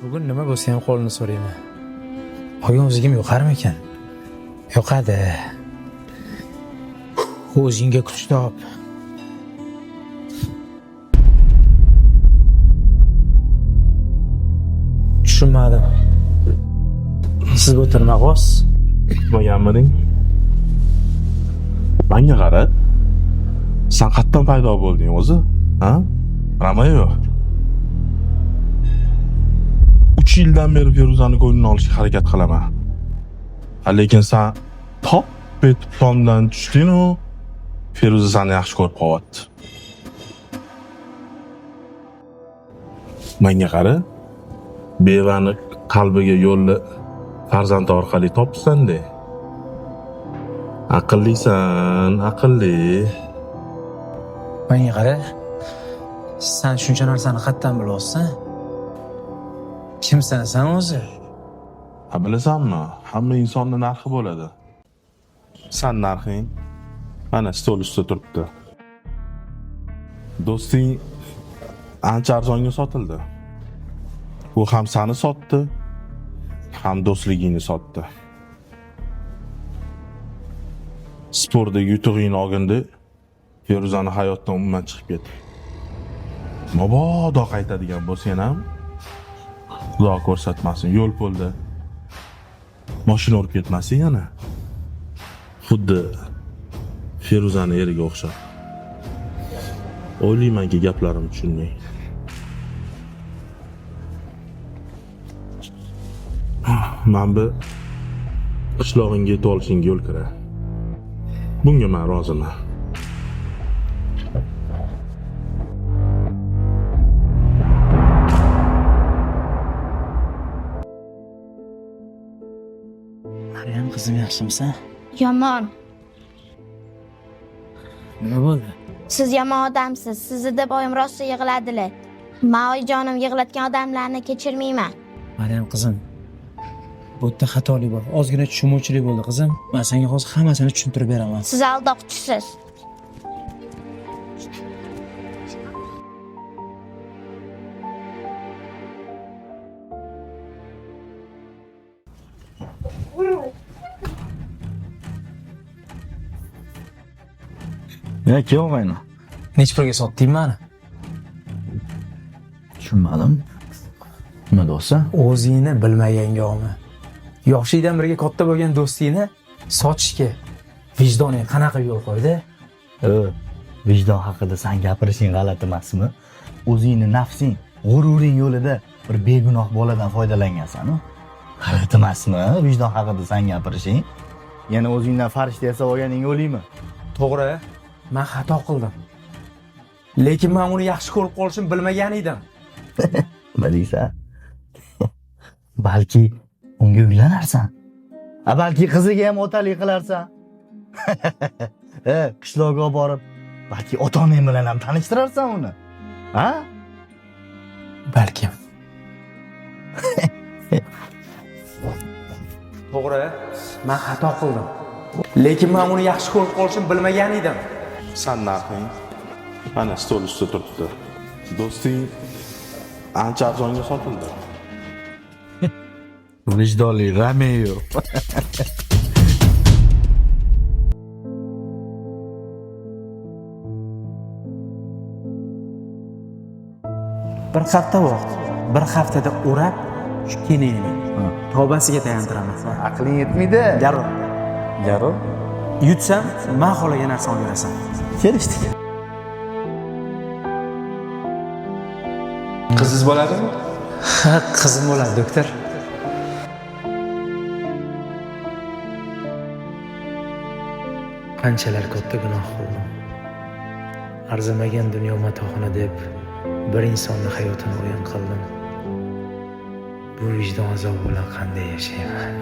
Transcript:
Bugun nima bo'lsa ham qo'lini so'rayman. Oyim o'zigim yoqarmikan? Yoqadi. O'zingga kuch top. Tushunmadim. Siz o'tirmag'os. Kutmaganmiding? Menga qara. Sen qayerdan paydo bo'lding o'zi? Ha? Romeo. 3 yildan beri Feruzani ko'nglini olishga harakat qilaman. Lekin sen top etib tomdan tushding-ku. Feruza seni yaxshi ko'rib qo'yapti. Menga qara. Bevani qalbiga yo'lni farzand orqali topsan-da. Aqllisan, aqlli. Menga qara. Sen shuncha narsani qayerdan bilyapsan? Kimsan sen o'zi? Ha bilasanmi? Hamma insonning narxi bo'ladi. Sen narxing mana stol ustida turibdi. Do'sting ancha arzonga sotildi. U ham seni sotdi, ham do'stligingni sotdi. Spordagi yutug'ingni olganda Feruzani hayotdan umuman chiqib ketdi. Mabodo qaytadigan bo'lsang ham Xudo ko'rsatmasin, yo'l po'lda mashina urib ketmasin yana. Xuddi Feruzani eriga o'xshab. O'ylaymanki, gaplarim tushunmay. Men bu qishlog'ingga yetib olishingga yo'l kira. Bunga men roziman. Maryam qizim yaxshimisan? Yomon. Nima bo'ldi? Siz yomon odamsiz. Sizni deb oyim rosa yig'ladilar. Men oyijonim yig'latgan odamlarni kechirmayman. Maryam qizim. Bu yerda xatolik bor. Ozgina tushunmovchilik bo'ldi qizim. Men senga hozir hammasini tushuntirib beraman. Siz aldoqchisiz. Ya kelmayman. Nech pulga sotding meni? Tushunmadim. Nima do'stsan? O'zingni bilmaganga-mi? Yoshlikdan birga katta bo'lgan do'stingni sotishga vijdoning qanaqa yo'l qo'ydi? Vijdon haqida sen gapirishing g'alati emasmi? O'zingni nafsing, g'ururing yo'lida bir begunoh boladan foydalangansan-ku. G'alati emasmi? Vijdon haqida sen gapirishing. Yana o'zingdan farishta yasab olganing o'laymi? To'g'ri, men xato qildim. Lekin men uni yaxshi ko'rib qolishimni bilmagan edim. Nima deysan? Balki unga uylanarsan. Balki qiziga ham otalik qilarsan. Qishloqqa borib, balki ota-onang bilan ham tanishtirarsan uni. Ha? Balkim. To'g'ri, men xato qildim. Lekin men uni yaxshi ko'rib qolishimni bilmagan edim. Sen narxing mana stol ustida turibdi. Do'sting ancha arzonga sotildi. Vijdonli Romeo. Bir hafta vaqt, bir haftada o'rab, shu kenayni tavbasiga tayintiraman. Aqling yetmaydi. Garov. Yutsam, men xohlagan narsa olverasan. Kelishdik. Qiziz bo'ladimi? Ha, qizim bo'ladi, doktor. Qanchalar katta gunoh qildim. Arzimagan dunyo matohini deb bir insonni hayotini o'yin qildim. Bu vijdon azobi bilan qanday yashayman?